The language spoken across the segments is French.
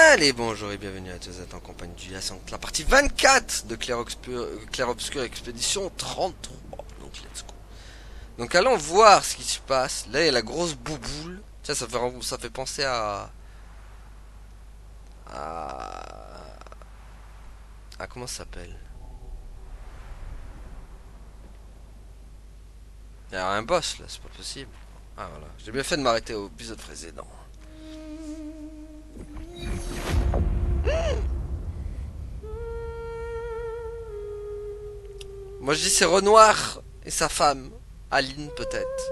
Allez, bonjour et bienvenue à tous, vous êtes en compagnie du Yasson, la partie 24 de Clair Obscur Expédition 33. Donc, let's go. Donc, allons voir ce qui se passe. Là, il y a la grosse bouboule. Tiens, ça fait penser à comment ça s'appelle? Il y a un boss là, c'est pas possible. Ah voilà, j'ai bien fait de m'arrêter au épisode précédent. Moi je dis c'est Renoir et sa femme, Aline peut-être.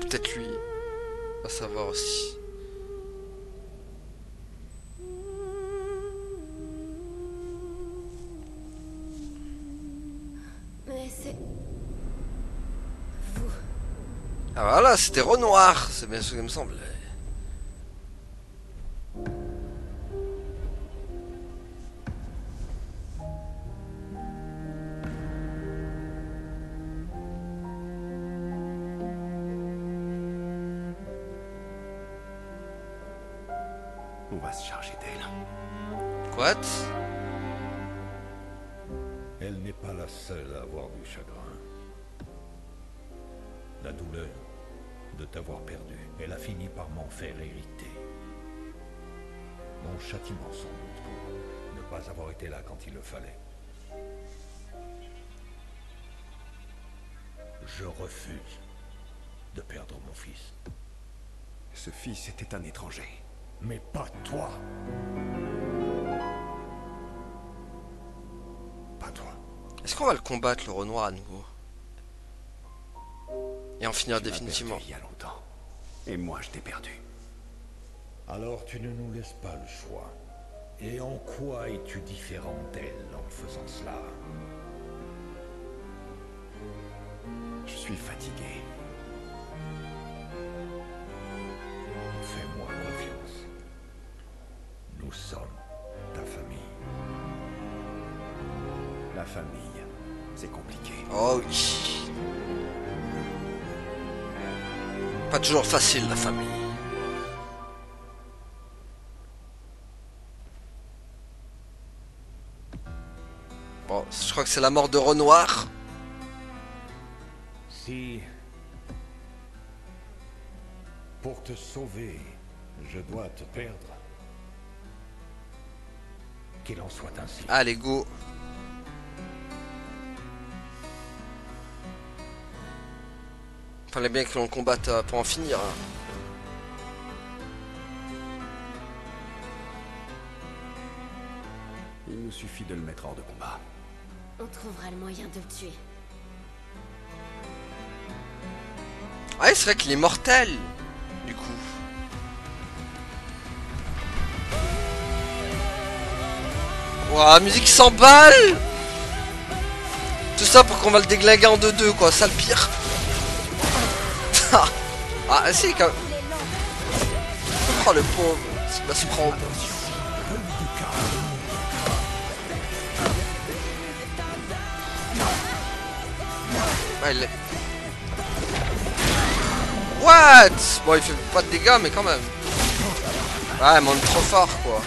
Peut-être lui, à savoir aussi. Mais c'est... vous... Ah voilà, c'était Renoir, c'est bien ce qu'il me semblait. On va se charger d'elle. Quoi? Elle n'est pas la seule à avoir du chagrin. La douleur de t'avoir perdu, elle a fini par m'en faire hériter. Mon châtiment sans doute pour ne pas avoir été là quand il le fallait. Je refuse de perdre mon fils. Ce fils était un étranger. Mais pas toi. Pas toi. Est-ce qu'on va le combattre, le Renoir, à nouveau? Et en finir Tu m'as définitivement. perdu il y a longtemps. Et moi, je t'ai perdu. Alors tu ne nous laisses pas le choix. Et en quoi es-tu différent d'elle en faisant cela? Je suis fatigué. Fais-moi confiance. Nous sommes ta famille. La famille, c'est compliqué. Oh oui. Pas toujours facile la famille. Bon, je crois que c'est la mort de Renoir. Si, pour te sauver, je dois te perdre, qu'il en soit ainsi. Allez, go. Fallait bien que l'on combatte pour en finir. Hein. Il nous suffit de le mettre hors de combat. On trouvera le moyen de le tuer. Ouais, c'est vrai qu'il est mortel. Du coup. Ouah, musique 100 balles. Tout ça pour qu'on va le déglinguer en 2-2, quoi. Ça le pire. Ah, si, quand même. Oh, le pauvre. Il va se prendre. Ouais, il est... What? Bon, il fait pas de dégâts, mais quand même. Ouais, il monte trop fort, quoi.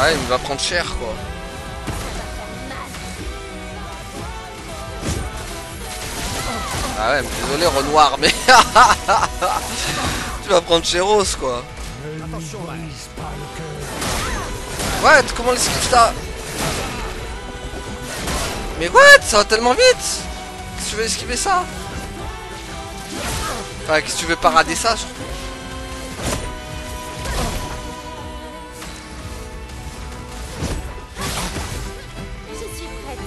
Ouais, il va prendre cher, quoi. Ah ouais, mais désolé Renoir, mais tu vas prendre Chéros, quoi. What? Comment l'esquive ça? Mais what? Ça va tellement vite. Qu'est-ce que tu veux esquiver ça? Enfin, qu'est-ce que tu veux parader ça surtout? Je suis prête.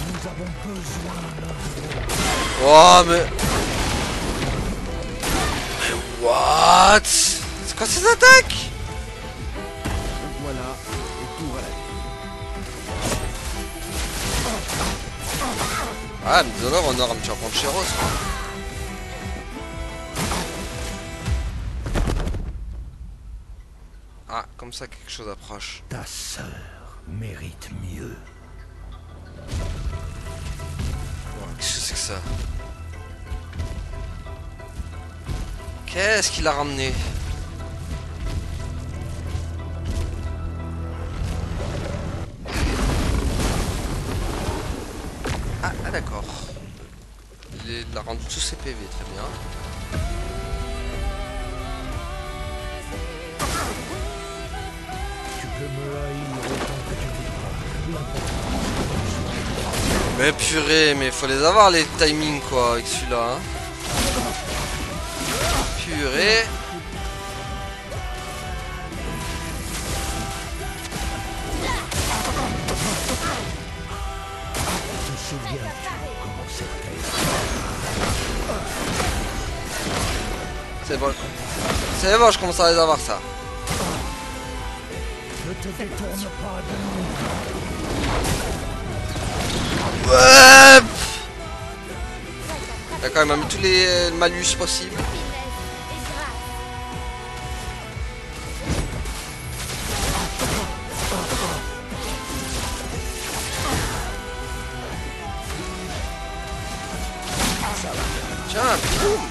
Nous avons besoin Oh mais what? C'est quoi ces attaques? Voilà, retour à la vie. Ah, mais Dishonored, on aura un petit de Chéros. Ah, comme ça quelque chose approche. Ta sœur mérite mieux. Qu'est-ce que c'est que ça? Qu'est-ce qu'il a ramené? Ah d'accord. Il a rendu tous ses PV, très bien. Tu peux me haïr autant que tu voudras. Mais purée, mais faut les avoir les timings quoi avec celui-là. Hein. Purée. Te souviens-tu comment c'était? C'est bon. C'est bon, je commence à les avoir ça. Ne te détourne pas de nous. Ouais. D'accord, il m'a mis tous les malus possibles. Tiens, boum.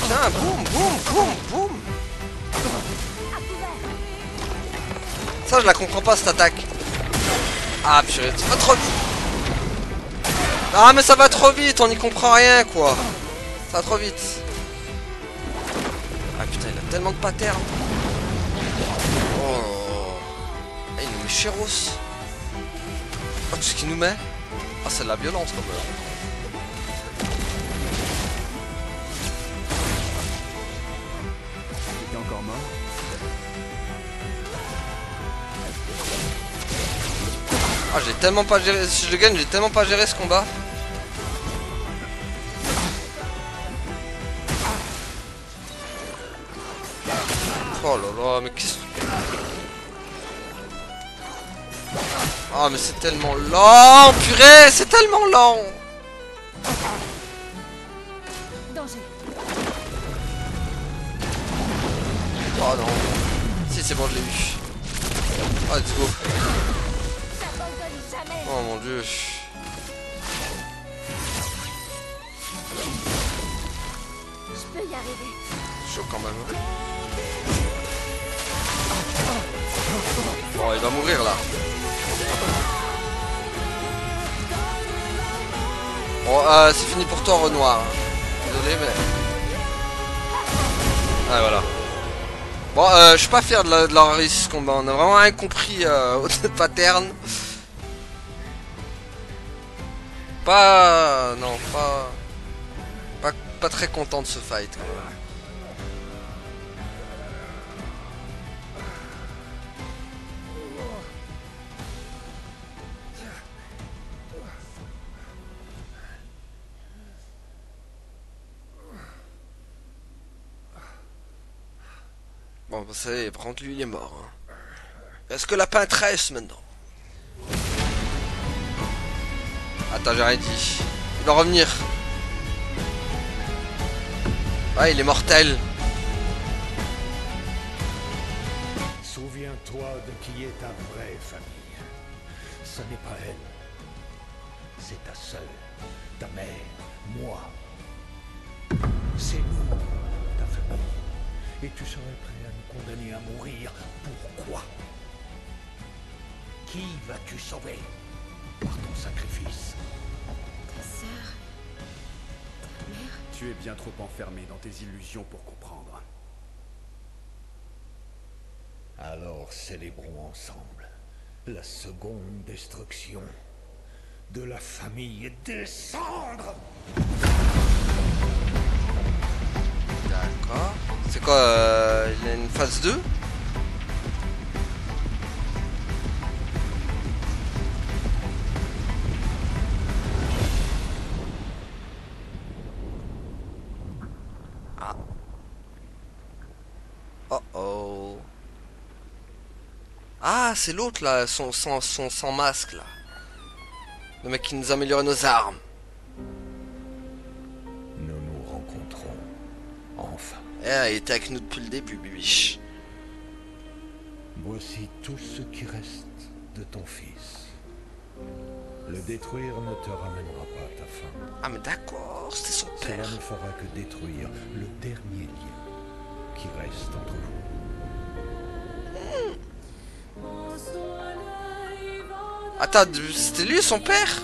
Tiens, boum, boum, boum, boum. Ça, je la comprends pas cette attaque. Ah purée, ça va trop vite. Ah mais ça va trop vite, on n'y comprend rien quoi. Ça va trop vite. Ah putain, il a tellement de patterns. Oh. Ah, il nous met Chéros. Oh, tout ce qu'il nous met. Ah, c'est de la violence quand même. T'es encore mort? Ah, j'ai tellement pas géré. Si je le gagne, j'ai tellement pas géré ce combat. Oh là là, mais qu'est-ce que. Ah, mais c'est tellement lent, purée, c'est tellement lent. Danger. Oh non. Si, c'est bon, je l'ai eu. Ah, let's go. T'abandonnes jamais. Oh mon dieu. Je peux y arriver. Chaud quand même. Bon, il va mourir là. Bon, c'est fini pour toi, Renoir. Désolé, mais. Ah, voilà. Bon, je suis pas fier de leur réussite ce combat. On a vraiment rien compris au pattern. Pas. Non, pas très content de ce fight quand même. Bon, bah, ça y est, par contre, lui, il est mort. Hein. Est-ce que la peintresse, maintenant? Attends, j'ai rien dit. Il va revenir. Ouais, il est mortel. Souviens-toi de qui est ta vraie famille. Ce n'est pas elle. C'est ta sœur, ta mère, moi. C'est nous, ta famille. Et tu serais prêt à nous condamner à mourir. Pourquoi? Qui vas-tu sauver par ton sacrifice? Ta sœur. Ta mère. Tu es bien trop enfermé dans tes illusions pour comprendre. Alors célébrons ensemble la seconde destruction de la famille des cendres. D'accord. C'est quoi il a une phase 2? Ah. Oh oh. Ah, c'est l'autre là, son masque là. Le mec qui nous a amélioré nos armes. Nous nous rencontrons enfin. Eh, il était avec nous depuis le début, bibiche. Voici tout ce qui reste de ton fils. Le détruire ne te ramènera pas à ta fin. Ah mais d'accord, c'était son Cela père. ne fera que détruire le dernier lien qui reste entre vous. Attends, c'était lui son père?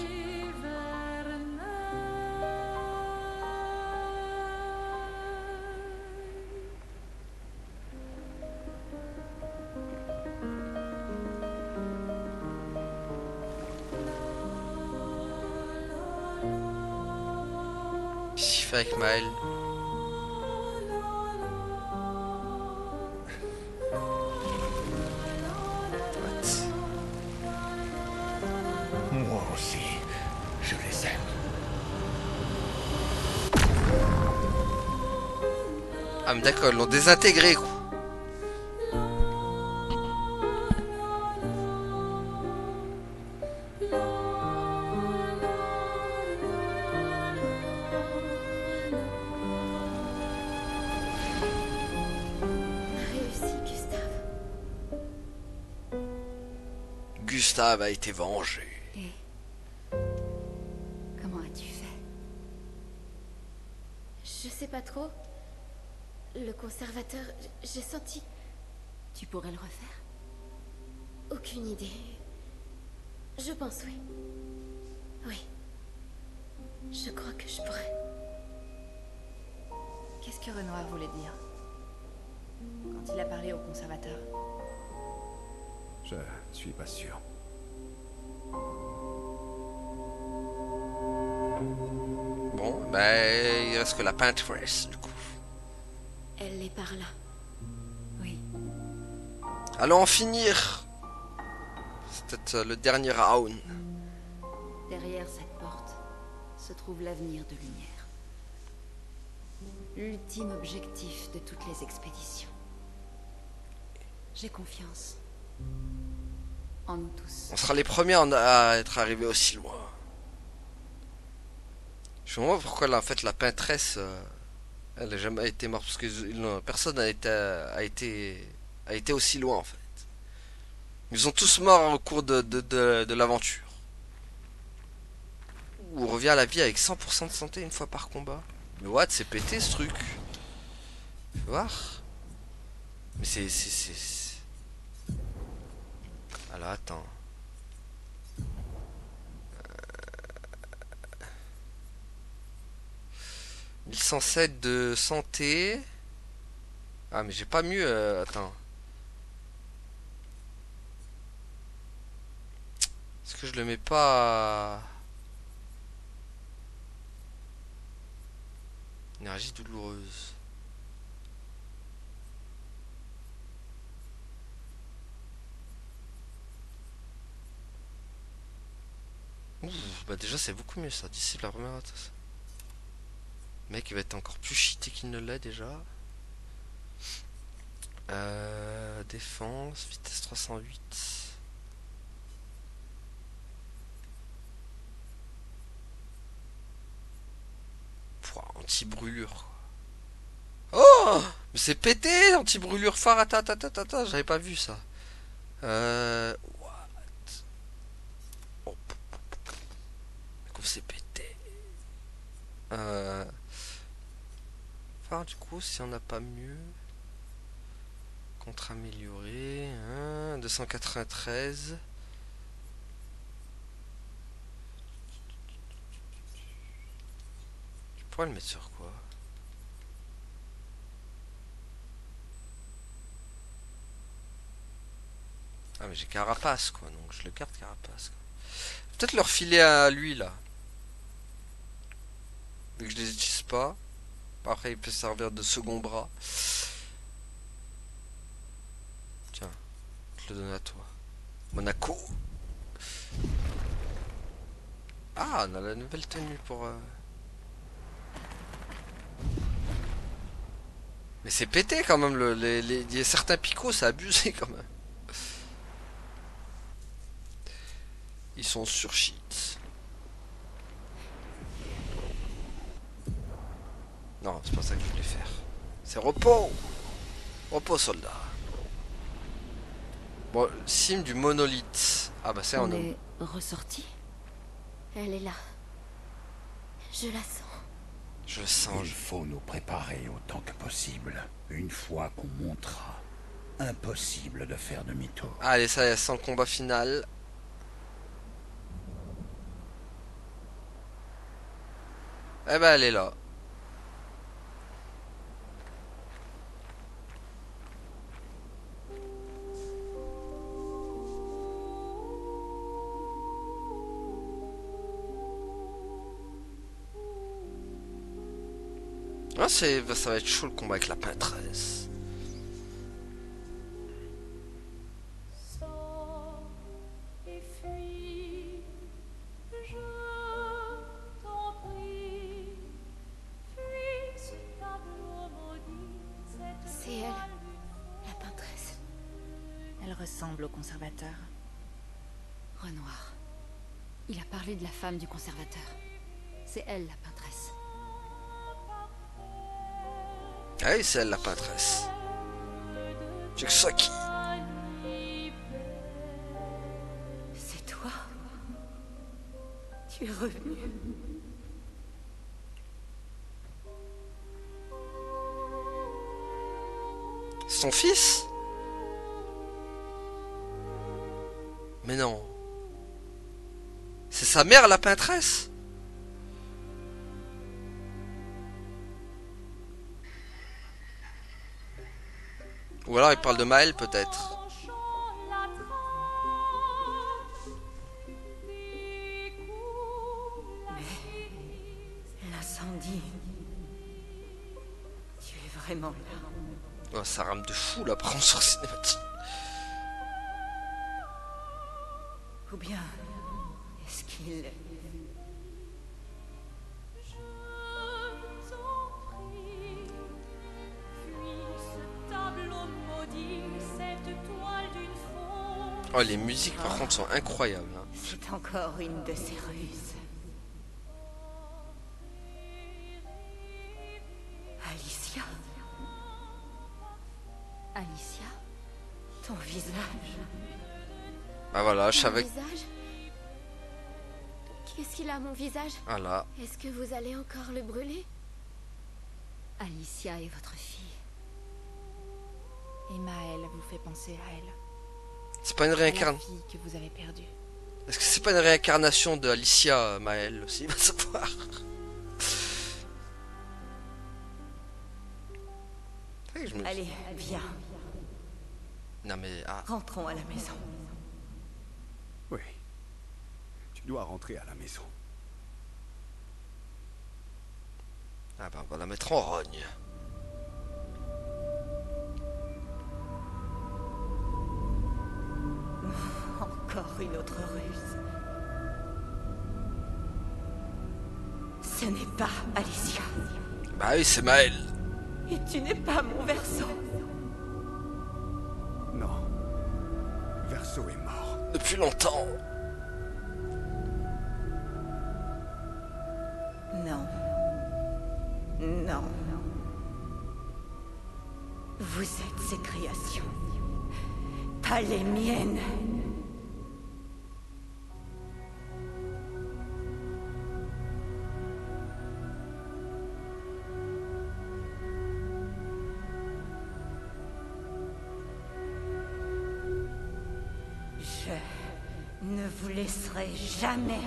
Qu'est-ce qu'il fait avec Maël? What? Moi aussi, je les aime. Ah mais d'accord, ils l'ont désintégré quoi. Réussi, Gustave. Gustave a été vengé. Et comment as-tu fait? Je sais pas trop. Le conservateur, j'ai senti. Tu pourrais le refaire? Aucune idée. Je pense oui. Oui. Je crois que je pourrais. Qu'est-ce que Renoir voulait dire quand il a parlé au conservateur? Je suis pas sûr. Bon, ben il reste que la Pinterest du coup. Elle est par là. Oui. Allons en finir. C'est peut-être le dernier round. Derrière cette porte se trouve l'avenir de Lumière. L'ultime objectif de toutes les expéditions. J'ai confiance en nous tous. On sera les premiers à être arrivés aussi loin. Je me demande pourquoi là, en fait la Pinterest elle n'a jamais été morte parce que personne n'a été aussi loin en fait. Ils ont tous morts au cours de l'aventure. On revient à la vie avec 100% de santé une fois par combat. Mais what, c'est pété ce truc. Fais voir. Mais c'est. Alors attends. 1107 de santé. Ah mais j'ai pas mieux. Attends. Est-ce que je le mets pas à... Énergie douloureuse. Ouh, bah déjà c'est beaucoup mieux ça. D'ici la première rotation. Le mec il va être encore plus cheaté qu'il ne l'est déjà. Défense, vitesse 308. Anti-brûlure. Oh, mais c'est pété, anti-brûlure phare. Attends, j'avais pas vu ça. What? Oh, comme c'est pété. Phare du coup, si on n'a pas mieux. Contre amélioré. Hein, 293. Je pourrais le mettre sur quoi? Ah mais j'ai Carapace quoi, donc je le garde Carapace quoi. Peut-être le refiler à lui là. Vu que je les utilise pas. Après il peut servir de second bras. Tiens, je le donne à toi. Monaco. Ah, on a la nouvelle tenue pour... Mais c'est pété quand même, il y a certains picots, c'est abusé quand même. Ils sont sur shit. Non, c'est pas ça que je voulais faire. C'est repos. Repos, soldat. Bon, cime du monolithe. Ah bah c'est On un homme. est ressorti. Elle est là. Je la sens. Je le sens. Il faut nous préparer autant que possible. Une fois qu'on montera, impossible de faire demi-tour. Allez, ça sent le combat final. Eh ben elle est là. Ah, ça va être chaud le combat avec la prêtresse. Sors et fuis, je t'en prie, fuis ce tableau maudit, cette C'est elle, toile la peintresse. Elle ressemble au conservateur. Renoir. Il a parlé de la femme du conservateur. C'est elle, la peintresse. Ah oui, c'est elle la peintresse. C'est que ça qui... C'est toi. Tu es revenu. C'est son fils? Mais non. C'est sa mère la peintresse? Ou alors il parle de Maël peut-être. L'incendie. Tu es vraiment là. Oh, ça rame de fou là par contre sur cinématique. Ou bien, est-ce qu'il... Oh, les musiques par contre sont incroyables. Hein. C'est encore une de ces ruses. Alicia. Alicia, ton visage. Bah voilà, je Mon savais. visage? Qu'est-ce qu'il a, mon visage? Voilà. Est-ce que vous allez encore le brûler? Alicia est votre fille. Et Maël vous fait penser à elle. C'est pas une À la réincarnation. fille que vous avez perdue. Est-ce que c'est pas une réincarnation de Alicia Maël aussi? Va savoir. Ouais, je me... Allez, viens. Non mais ah. Rentrons à la maison. Oui. Tu dois rentrer à la maison. Ah bah on va la mettre en rogne. Encore une autre ruse. Ce n'est pas Alicia. Bah oui, c'est Maël. Et tu n'es pas mon berceau. Non. Verso est mort. Depuis longtemps. Non. Non. Vous êtes ses créations. Pas les miennes. Je ne vous laisserai jamais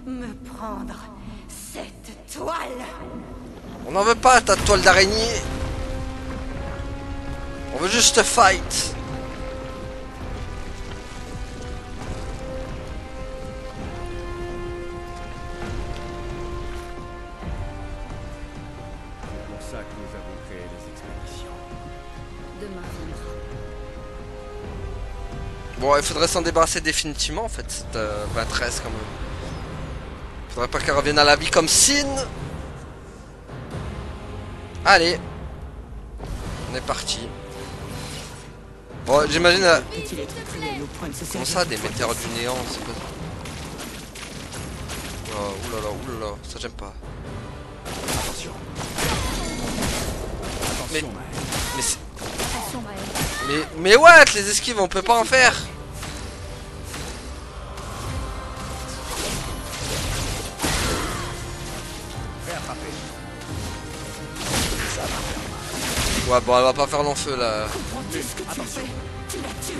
me prendre cette toile. On n'en veut pas ta toile d'araignée. On veut juste fight. C'est pour ça que nous avons créé les expéditions. Demain viendra. Bon, il faudrait s'en débarrasser définitivement en fait, cette peintresse quand même. Faudrait pas qu'elle revienne à la vie comme Sin. Allez. On est parti. Bon, j'imagine... Peut-il être cruel au point de se Comment servir ça, de des toi metteurs du néant, c'est quoi ça? oulala, oulala, ça j'aime pas. Attention. Mais- Attention, Maël. Mais c'est... Attention, Maël. Mais what? Les esquives, on peut pas en faire. Fais attraper. Ouais, bon, elle va pas faire long feu là. Comprends-tu ce que tu Attention. fais? Tu l'as tué.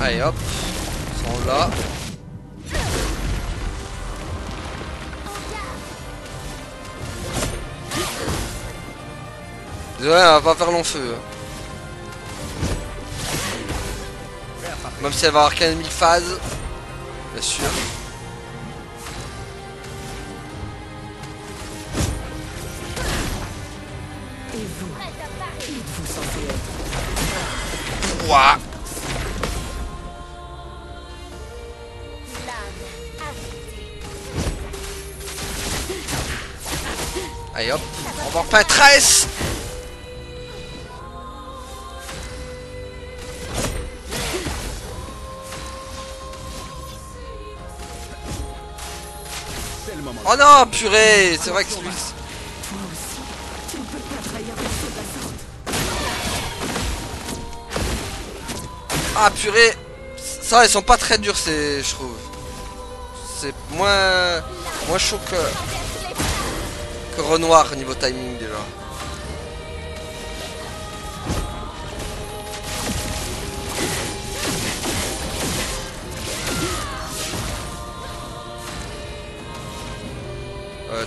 Allez hop, ils sont là. Désolé, elle va pas faire long feu. Fais attraper. Même si elle va avoir 15 000 phases. Bien sûr. Et vous? Qui êtes-vous censé être? Ouah. Allez hop, on va en Patresse. C'est le moment. Oh non, purée, c'est vrai que lui... Toi aussi. Tu ne peux pas trahir de cette sorte. Ah purée. Ça, ils sont pas très durs, c'est, je trouve. C'est moins chaud que Renoir niveau timing déjà.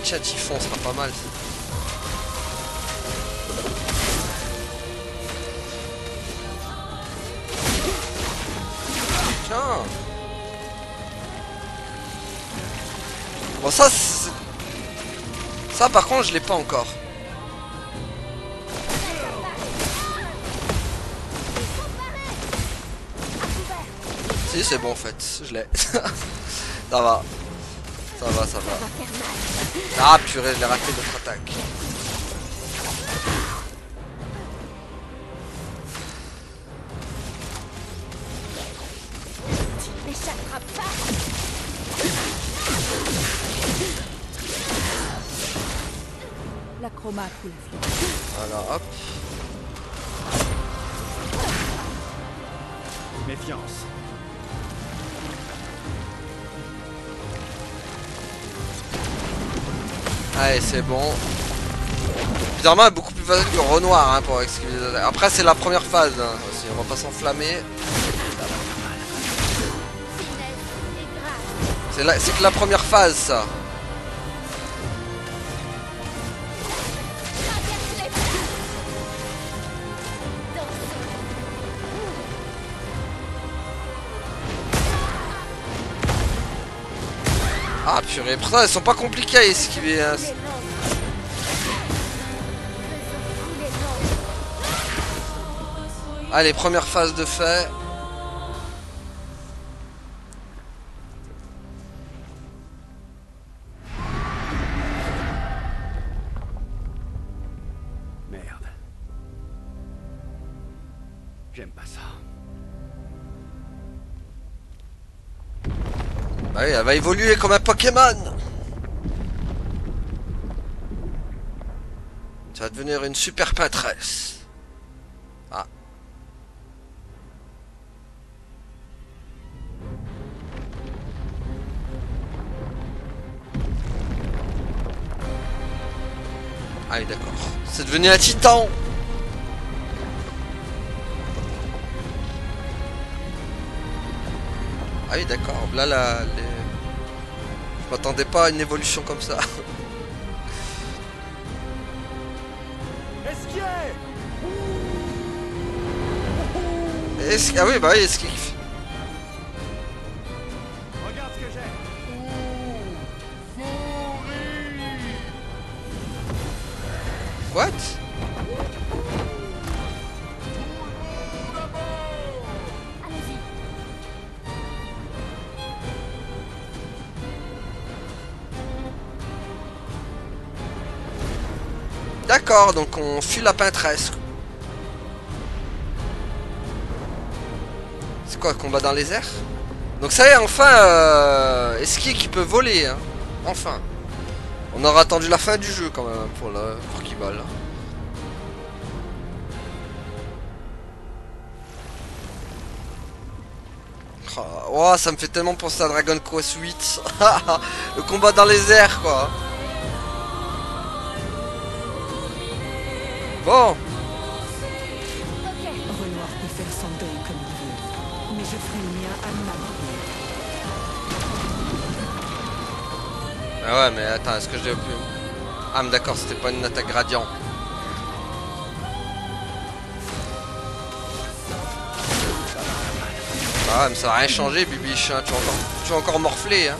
Tiens, Typhon sera pas mal. Tiens. Bon ça c'est... Ça par contre je l'ai pas encore. Si c'est bon en fait, je l'ai. Ça va. Ça va, ça va. Ah purée, je l'ai raté notre attaque. La chroma coule. Voilà, hop. Méfiance. Allez, c'est bon. Bizarrement, elle est beaucoup plus facile que Renoir hein, pour esquiver les attaques. Après, c'est la première phase. Hein, aussi. On va pas s'enflammer. C'est que la première phase, ça. Ah purée, pourtant elles sont pas compliquées à esquiver. Hein. Allez, première phase de fait. Merde. J'aime pas ça. Bah oui, elle va évoluer comme un Pokémon. Tu vas devenir une super peintresse. Ah. Ah oui, d'accord. C'est devenu un titan. Ah oui, d'accord. Là, je m'attendais pas à une évolution comme ça. Ah oui, bah oui, esquive. Regarde ce que j'ai. What? Allez-y. D'accord, donc on fuit la peintresse. C'est quoi, combat dans les airs? Donc ça y est, enfin, Esquier qui peut voler, hein. Enfin. On aura attendu la fin du jeu quand même pour qu'il vole. Oh, ça me fait tellement penser à Dragon Quest 8. Le combat dans les airs, quoi. Bon. Renoir peut faire son deuil comme il veut, mais je ferai le mien à ma manière. Ah ouais, mais attends, est-ce que je l'ai au plus... Ah, mais d'accord, c'était pas une attaque gradient. Ah ouais, mais ça va rien changer, Bibiche, hein. Tu vas encore morfler, hein.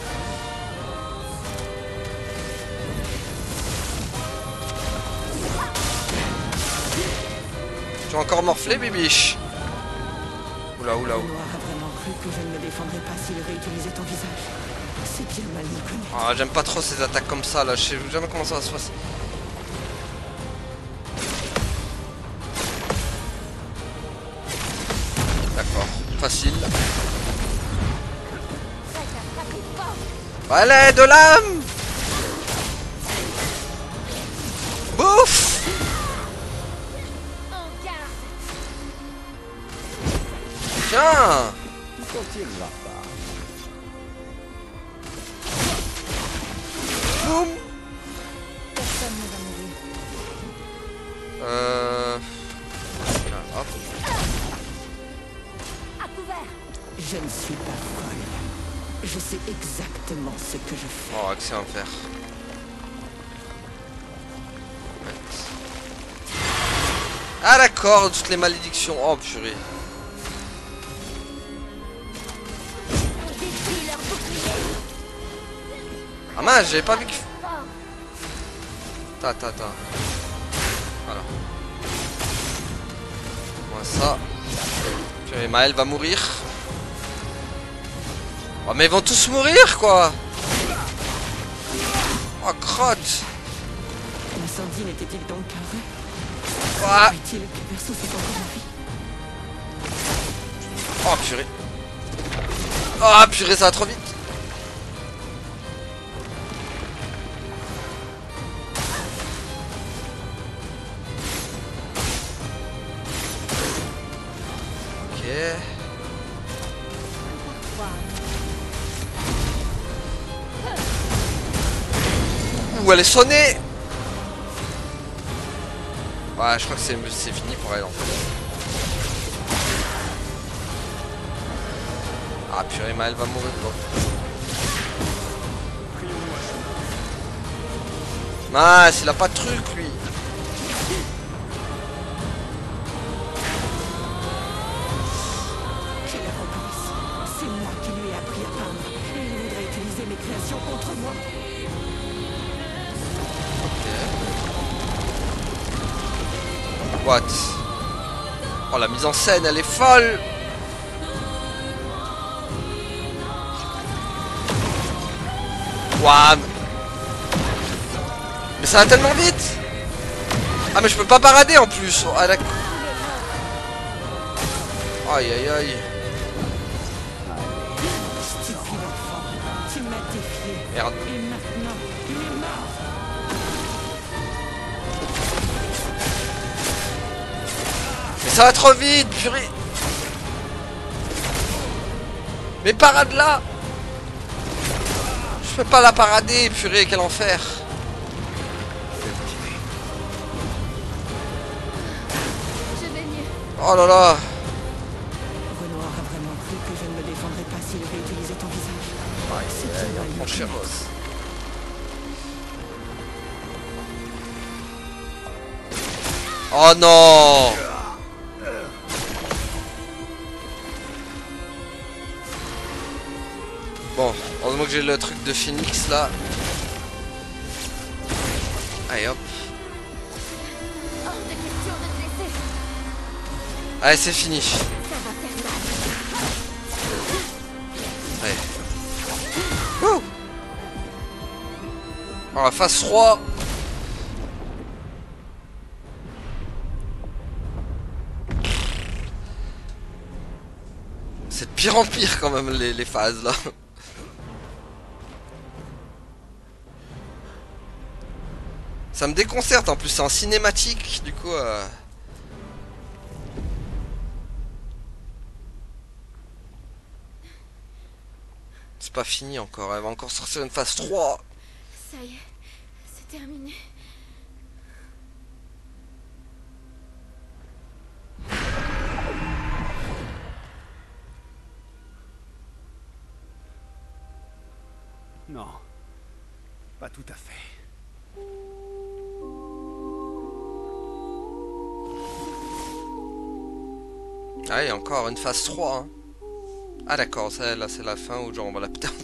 Tu vas encore morfler, Bibiche. Oula, oula, oula. Renoir a vraiment cru que je ne me défendrais pas s'il réutilisait ton visage. C'est bien mal me connaître. Ah, j'aime pas trop ces attaques comme ça, là. Je sais jamais comment ça va se passer. D'accord, facile. Allez, de l'âme. Bouffe. Tiens. Tu t'en tireras pas. Boum. Personne ne va mourir. Tiens, hop. À couvert. Je ne suis pas folle. Je sais exactement ce que je fais. Oh, excellent faire. Ah d'accord, toutes les malédictions. Oh purée. Détruis leur bouclier. Ah mince, j'avais pas vu que... Attends. Voilà. Moi ça. Purée, Maël va mourir. Oh mais ils vont tous mourir quoi. Oh crotte. L'incendie n'était-il donc qu'un rêve? Ah. Est-il que Perso soit encore en vie? Oh purée. Oh purée, ça va trop vite. Ok. Ouh, elle est sonnée. Ouais, je crois que c'est fini pour elle en fait. Ah purée, Maël va mourir quoi. Mince, il a pas de truc lui. Quelle arrogance! C'est moi qui lui ai appris à peindre. Et il voudrait utiliser mes créations contre moi. What? Oh la mise en scène, elle est folle. Waouh. Mais ça va tellement vite. Ah mais je peux pas parader en plus. Ah d'accord. Aïe aïe aïe. Stupide enfant, tu m'as défié. Merde. Et maintenant, il est mort. Mais ça va trop vite, purée. Mais parade là. Je peux pas la parader, purée, quel enfer. Je vais mieux. Oh là là. Renoir a vraiment cru que je ne me défendrais pas s'il réutilisait ton visage. C'est bien mal me Mon cher connaître. boss. Oh non. Bon, heureusement que j'ai le truc de Phoenix là. Allez hop. Hors de question de te laisser. Allez, c'est fini. Ça va faire mal. Allez. Wouh. Alors, la phase 3. C'est de pire en pire quand même les phases là. Ça me déconcerte en plus, c'est en cinématique, du coup... C'est pas fini encore, elle va encore sortir une phase 3. Ça y est, c'est terminé. Non, pas tout à fait. Ah, et encore une phase 3. Hein. Ah d'accord, là c'est la fin où genre on va la perdre.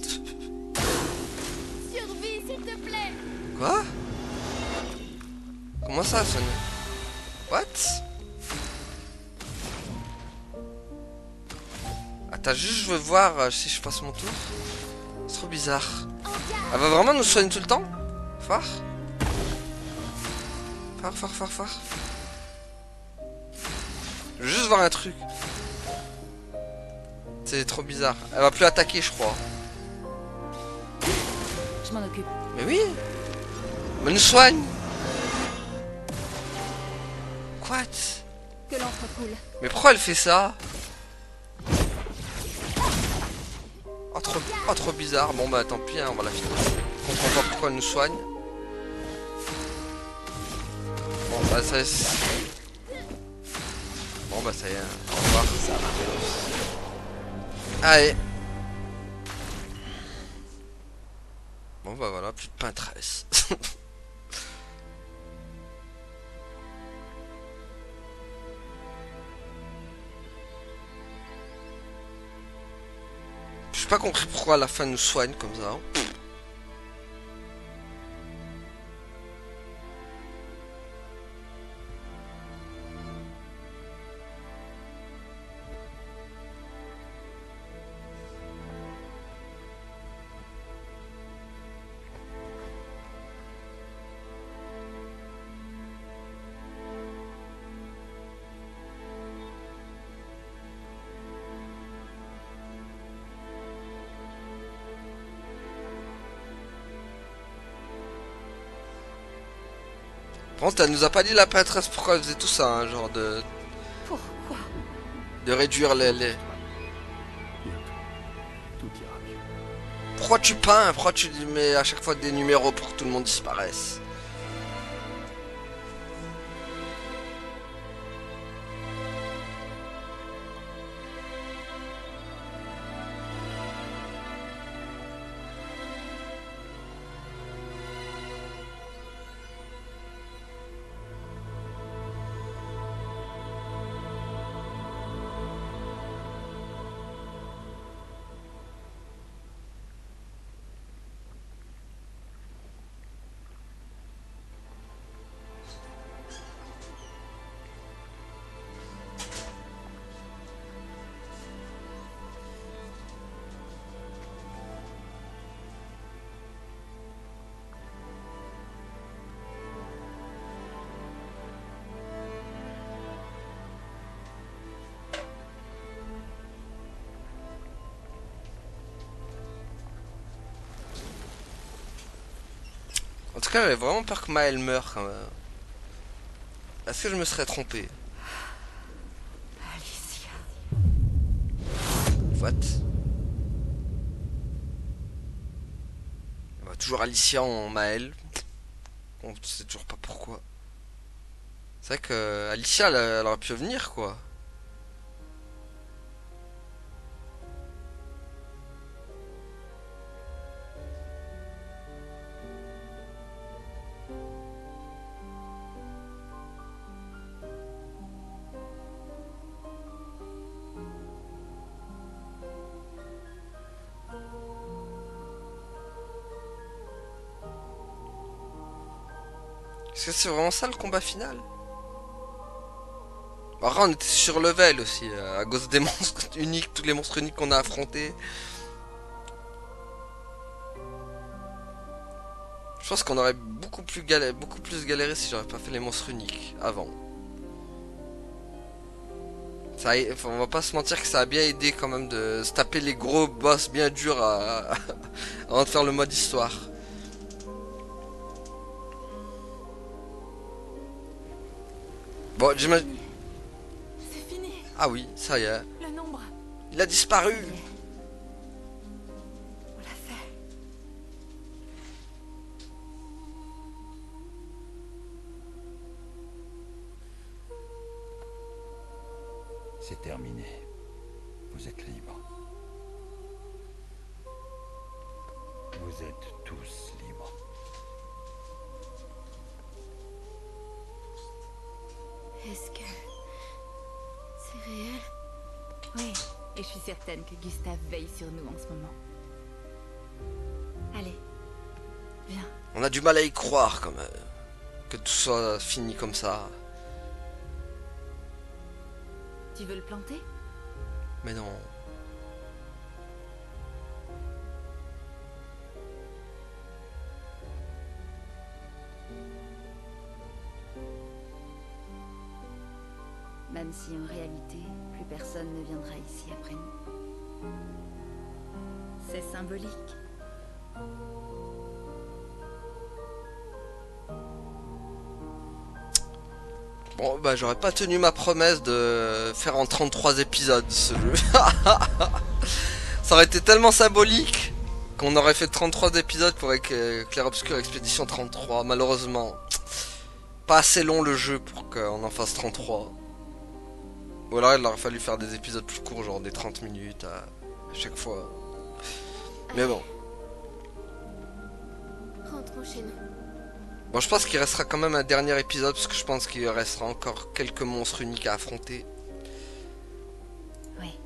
Survie, s'il te plaît. Quoi? Comment ça, Sony? What? Attends, juste je veux voir si je passe mon tour. C'est trop bizarre. Elle va vraiment nous soigner tout le temps? Phare? Phare. Je veux juste voir un truc. C'est trop bizarre. Elle va plus attaquer, je crois. Je m'en occupe. Mais oui. Mais elle nous soigne. Quoi? Que l'encre coule. Mais pourquoi elle fait ça? Oh trop bizarre. Bon bah tant pis, hein, on va la finir. Je comprends pas pourquoi elle nous soigne. Bon bah ça Bon bah ça y est, au revoir. Allez. Bon bah voilà, plus de peintresse. J'ai pas compris pourquoi à la fin nous soigne comme ça. Par contre, elle nous a pas dit la prêtresse pourquoi elle faisait tout ça, hein, genre de Pourquoi? réduire les... Bientôt. Tout ira mieux. Pourquoi tu peins? Pourquoi tu mets à chaque fois des numéros pour que tout le monde disparaisse? En tout cas, j'avais vraiment peur que Maël meure quand même. Est-ce que je me serais trompé? Alicia. What? Bah, toujours Alicia en Maël. On sait toujours pas pourquoi. C'est vrai que Alicia, elle aurait pu venir quoi. Est-ce que c'est vraiment ça le combat final? Après on était sur level aussi, à cause des monstres uniques, tous les monstres uniques qu'on a affrontés. Je pense qu'on aurait beaucoup plus galéré si j'aurais pas fait les monstres uniques avant. Enfin, on va pas se mentir que ça a bien aidé quand même de se taper les gros boss bien durs avant de faire le mode histoire. Bon, j'imagine... C'est fini. Ah oui, ça y est. Le nombre. Il a disparu. On l'a fait. C'est terminé. Vous êtes libre. Vous êtes tous libres. Est-ce que... c'est réel? Oui, et je suis certaine que Gustave veille sur nous en ce moment. Allez, viens. On a du mal à y croire quand même. Que tout soit fini comme ça. Tu veux le planter? Mais non. Même si en réalité, plus personne ne viendra ici après nous. C'est symbolique. Bon, bah j'aurais pas tenu ma promesse de faire en 33 épisodes ce jeu. Ça aurait été tellement symbolique qu'on aurait fait 33 épisodes pour Clair Obscur Expédition 33. Malheureusement, pas assez long le jeu pour qu'on en fasse 33. Ou alors il aurait fallu faire des épisodes plus courts, genre des 30 minutes à chaque fois. Mais bon. Rentrons chez nous. Bon, je pense qu'il restera quand même un dernier épisode, parce que je pense qu'il restera encore quelques monstres uniques à affronter. Oui.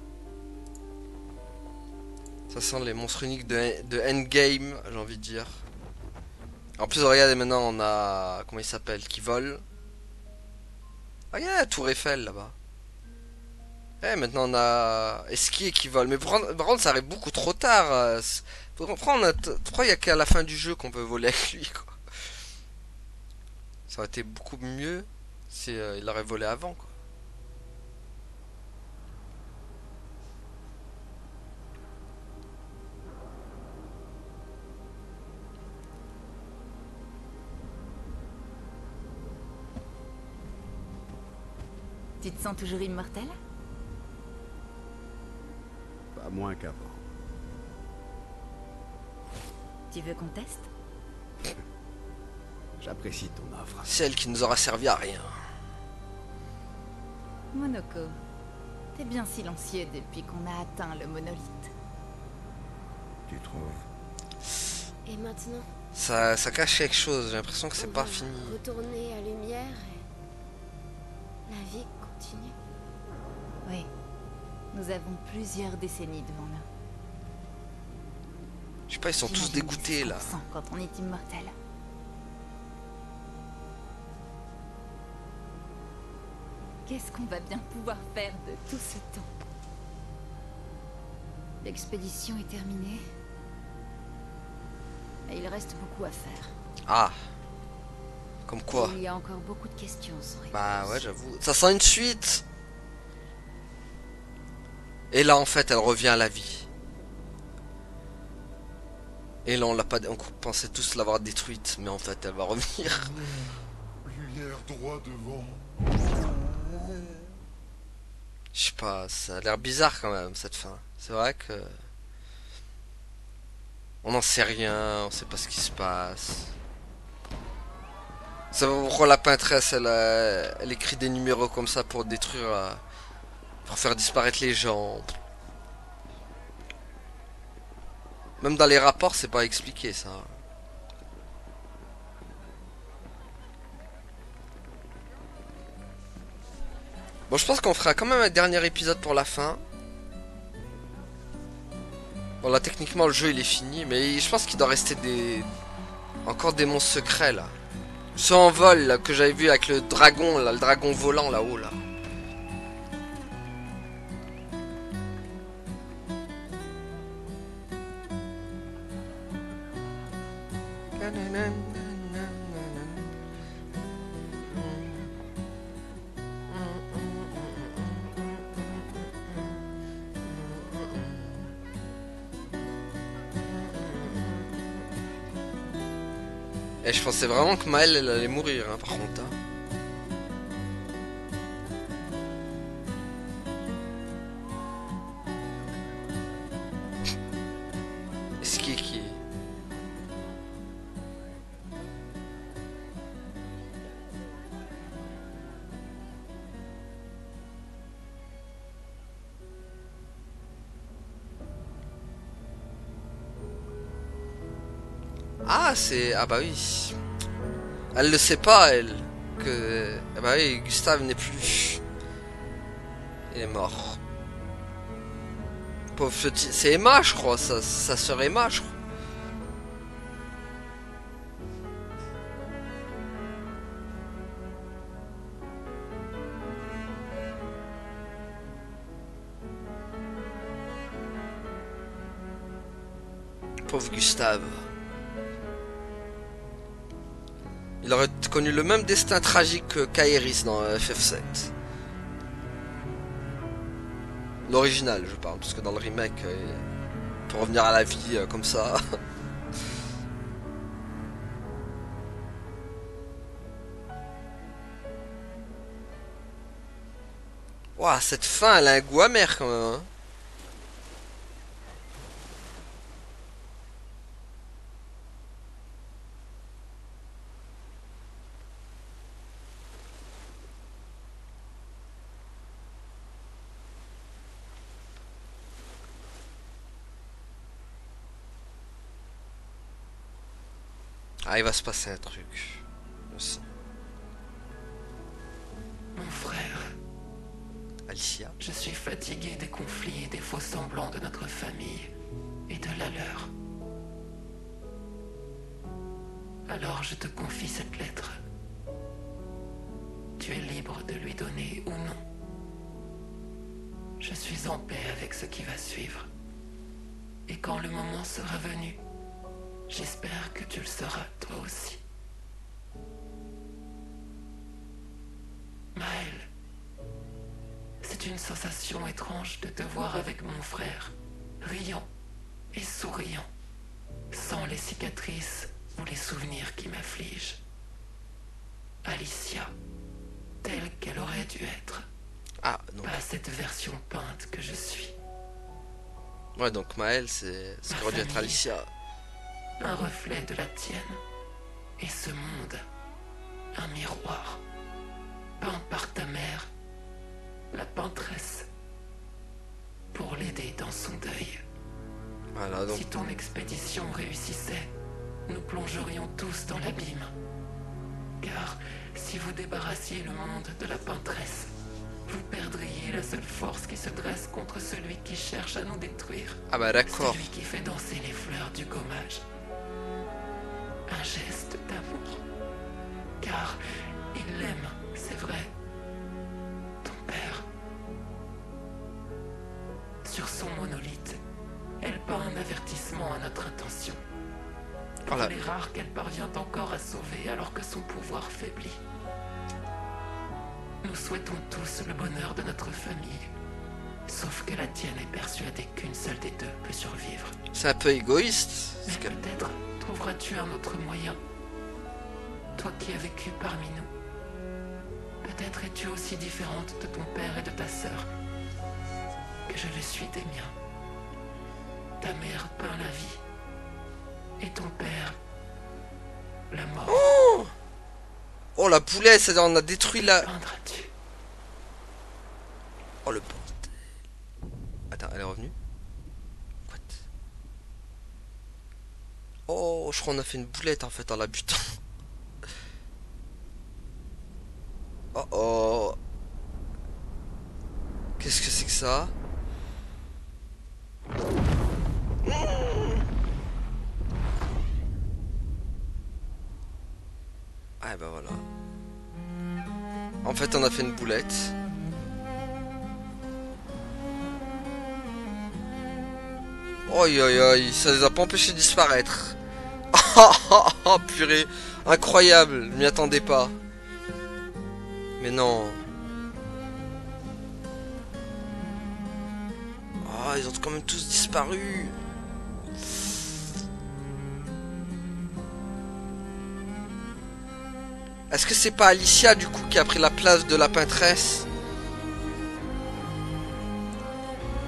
Ça sent les monstres uniques de Endgame, j'ai envie de dire. En plus, regardez, maintenant on a... comment il s'appelle? Qui vole. Ah, il y a la tour Eiffel là-bas. Eh, maintenant on a Esquier qui vole. Mais par contre, ça arrive beaucoup trop tard. Pourquoi il n'y a qu'à la fin du jeu qu'on peut voler avec lui, quoi. Ça aurait été beaucoup mieux si il aurait volé avant, quoi. Tu te sens toujours immortel? Pas moins qu'avant. Tu veux qu'on teste? J'apprécie ton offre. Celle qui nous aura servi à rien. Monoko, t'es bien silencieux depuis qu'on a atteint le monolithe. Tu trouves? Et maintenant, Ça cache quelque chose, j'ai l'impression que c'est on pas va fini. retourner à lumière et... la vie continue. Oui. Nous avons plusieurs décennies devant nous. Je sais pas, ils sont tous J'imagine dégoûtés ce là. qu'on sent quand on est immortel. Qu'est-ce qu'on va bien pouvoir faire de tout ce temps? L'expédition est terminée. Mais il reste beaucoup à faire. Ah. Comme quoi? Il y a encore beaucoup de questions sans réponse. Bah ouais, j'avoue. Ça sent une suite. Et là, en fait, elle revient à la vie. Et là, on l'a pas... on pensait tous l'avoir détruite, mais en fait, elle va revenir. Lumière droit devant. Je sais pas, ça a l'air bizarre quand même, cette fin. C'est vrai que... on n'en sait rien, on sait pas ce qui se passe. Ça va pourquoi la peintresse, elle écrit des numéros comme ça pour détruire... pour faire disparaître les gens. Même dans les rapports, c'est pas expliqué, ça. Bon, je pense qu'on fera quand même un dernier épisode pour la fin. Bon, là, techniquement, le jeu, il est fini. Mais je pense qu'il doit rester encore des monstres secrets, là. Ceux en vol, là, que j'avais vu avec le dragon, là, le dragon volant, là-haut, là. Et je pensais vraiment que Maëlle, elle allait mourir, hein, par contre. Hein. Est-ce qui est... Ah, c'est... Ah bah oui. Elle le sait pas, elle. Que... Ah bah oui, Gustave n'est plus. Il est mort. Pauvre petit... C'est Emma, je crois. Sa sœur Emma, je crois. Pauvre Gustave. Il aurait connu le même destin tragique que Kaeris dans FF7. L'original, je parle, parce que dans le remake, pour revenir à la vie comme ça. Ouah, cette fin, elle a un goût amer quand même. Hein. Ah, il va se passer un truc. Je sens. Mon frère, Alicia. je suis fatigué des conflits et des faux semblants de notre famille et de la leur. Alors je te confie cette lettre. Tu es libre de lui donner ou non. Je suis en paix avec ce qui va suivre. Et quand le moment sera venu, j'espère que tu le seras toi aussi. Maëlle, c'est une sensation étrange de te voir avec mon frère, riant et souriant, sans les cicatrices ou les souvenirs qui m'affligent. Alicia, telle qu'elle aurait dû être. Ah, non. Pas cette version peinte que je suis. Ouais, donc Maëlle, c'est ce qu'aurait dû être Alicia. Un reflet de la tienne. Et ce monde, un miroir, peint par ta mère, la peintresse, pour l'aider dans son deuil. Voilà, donc... Si ton expédition réussissait, nous plongerions tous dans l'abîme. Car si vous débarrassiez le monde de la peintresse, vous perdriez la seule force qui se dresse contre celui qui cherche à nous détruire. Ah bah d'accord. Celui qui fait danser les fleurs du gommage. Un geste d'amour. Car il l'aime, c'est vrai. Ton père. Sur son monolithe, elle peint un avertissement à notre intention. Pour Voilà. les rares qu'elle parvient encore à sauver alors que son pouvoir faiblit. Nous souhaitons tous le bonheur de notre famille. Sauf que la tienne est persuadée qu'une seule des deux peut survivre. C'est un peu égoïste. Mais peut-être trouveras-tu un autre moyen. Toi qui as vécu parmi nous. Peut-être es-tu aussi différente de ton père et de ta sœur que je le suis des miens. Ta mère peint la vie. Et ton père, la mort. Oh, oh la poulet, c'est-à-dire on a détruit la... Peindras-tu? Oh le bordel. Attends, elle est revenue? What? Oh, je crois qu'on a fait une boulette en fait en la butant. Oh oh. Qu'est-ce que c'est que ça? Ah bah voilà. En fait on a fait une boulette. Oi oi oi, ça les a pas empêchés de disparaître. Oh purée, incroyable, je m'y attendais pas. Mais non. Oh, ils ont quand même tous disparu. Est-ce que c'est pas Alicia du coup qui a pris la place de la peintresse?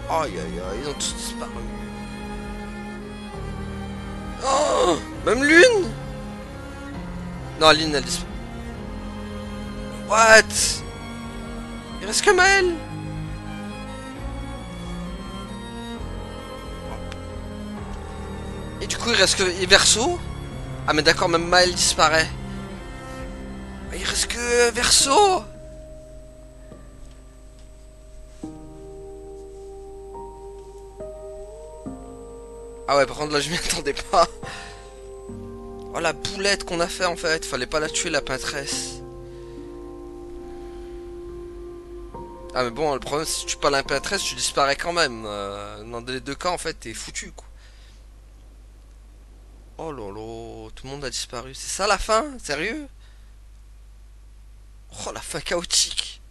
Aïe aïe aïe, ils ont tous disparu. Oh, même Lune? Non, Lune elle disparaît. What? Il reste que Maël. Et du coup il reste que et Verso. Ah mais d'accord, même Maël disparaît. Il reste que Verso. Ah ouais, par contre là je m'y attendais pas. Oh la boulette qu'on a fait en fait. Fallait pas la tuer la peintresse. Ah mais bon, le problème si tu tues pas la peintresse, tu disparais quand même. Dans les deux cas en fait t'es foutu quoi. Oh lolo, tout le monde a disparu. C'est ça la fin? Sérieux? Oh la fin chaotique.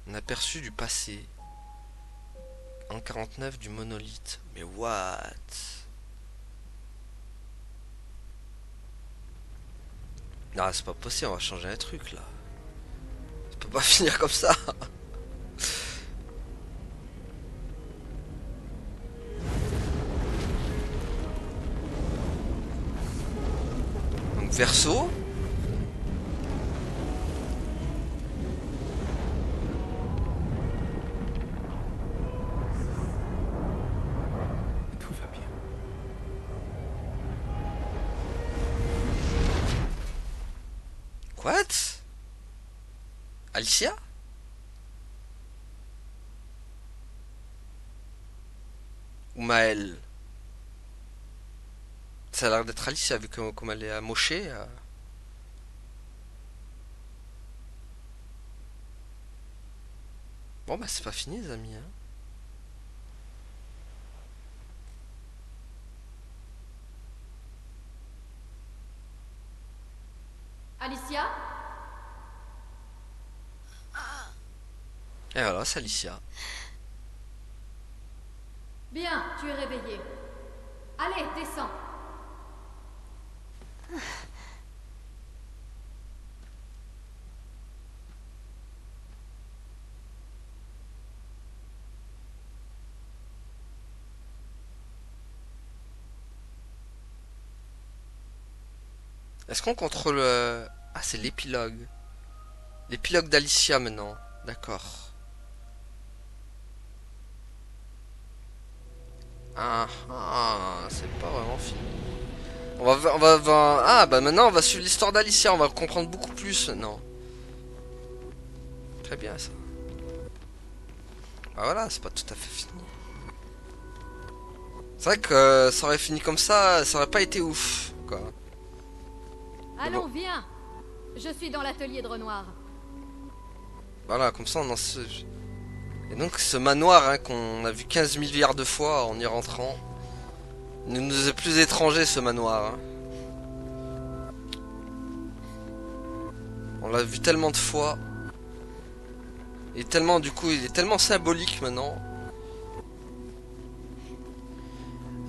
Un aperçu du passé. En 49 du monolithe. Mais what? Non, c'est pas possible, on va changer un truc là. Ça peut pas finir comme ça. Donc Verseau. Tout va bien. What? Alicia? Ou Maël? Ça a l'air d'être Alicia vu comme elle est amochée. Bon bah c'est pas fini les amis hein. Alicia? Et voilà, c'est Alicia. Bien, tu es réveillée. Allez, descends. Est-ce qu'on contrôle... Ah, c'est l'épilogue. L'épilogue d'Alicia maintenant. D'accord. Ah, ah, c'est pas vraiment fini. Ah, bah maintenant on va suivre l'histoire d'Alicia. On va comprendre beaucoup plus maintenant. Très bien ça. Bah voilà, c'est pas tout à fait fini. C'est vrai que ça aurait fini comme ça aurait pas été ouf, quoi. Allons, viens. Je suis dans l'atelier de Renoir. Voilà, comme ça on en se... Et donc ce manoir hein, qu'on a vu 15 milliards de fois en y rentrant, ne nous est plus étranger ce manoir. Hein. On l'a vu tellement de fois. Et tellement du coup, il est tellement symbolique maintenant.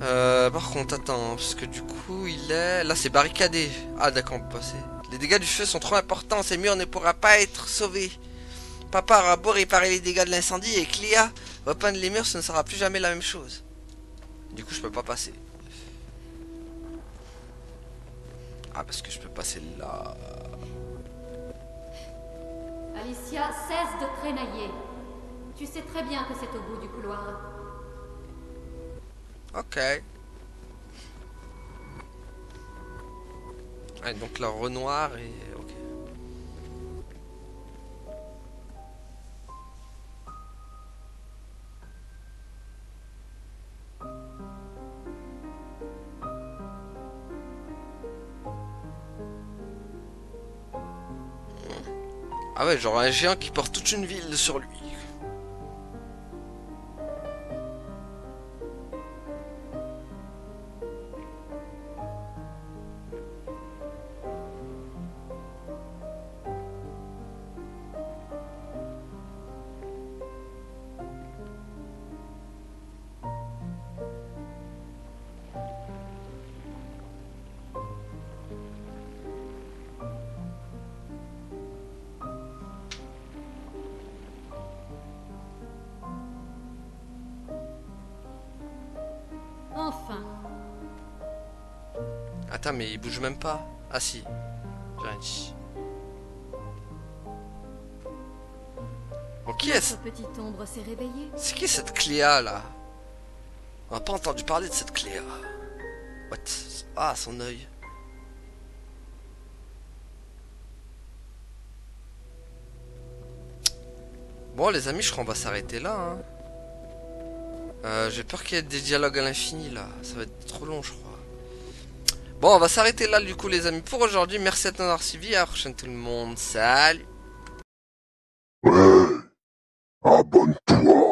Par contre, attends, parce que du coup, il est... Là, c'est barricadé. Ah, d'accord, on peut passer. Les dégâts du feu sont trop importants, ces murs ne pourra pas être sauvés. Papa aura beau réparer les dégâts de l'incendie et Cléa repeindre les murs, ce ne sera plus jamais la même chose. Du coup, je peux pas passer. Ah, parce que je peux passer là. Alicia, cesse de traînailler. Tu sais très bien que c'est au bout du couloir. Ok. Ah, donc là, Renoir et... Ok. Ah ouais, genre un géant qui porte toute une ville sur lui. Attends, mais il bouge même pas. Ah si. J'ai rien dit. Bon, qui est-ce? Notre petite ombre s'est réveillée. C'est qui cette Cléa là? On n'a pas entendu parler de cette Cléa. What? Ah, son œil. Bon les amis, je crois qu'on va s'arrêter là. Hein. J'ai peur qu'il y ait des dialogues à l'infini là. Ça va être trop long je crois. Bon, on va s'arrêter là du coup les amis pour aujourd'hui. Merci à t'avoir suivi. À la prochaine tout le monde. Salut. Ouais, abonne-toi.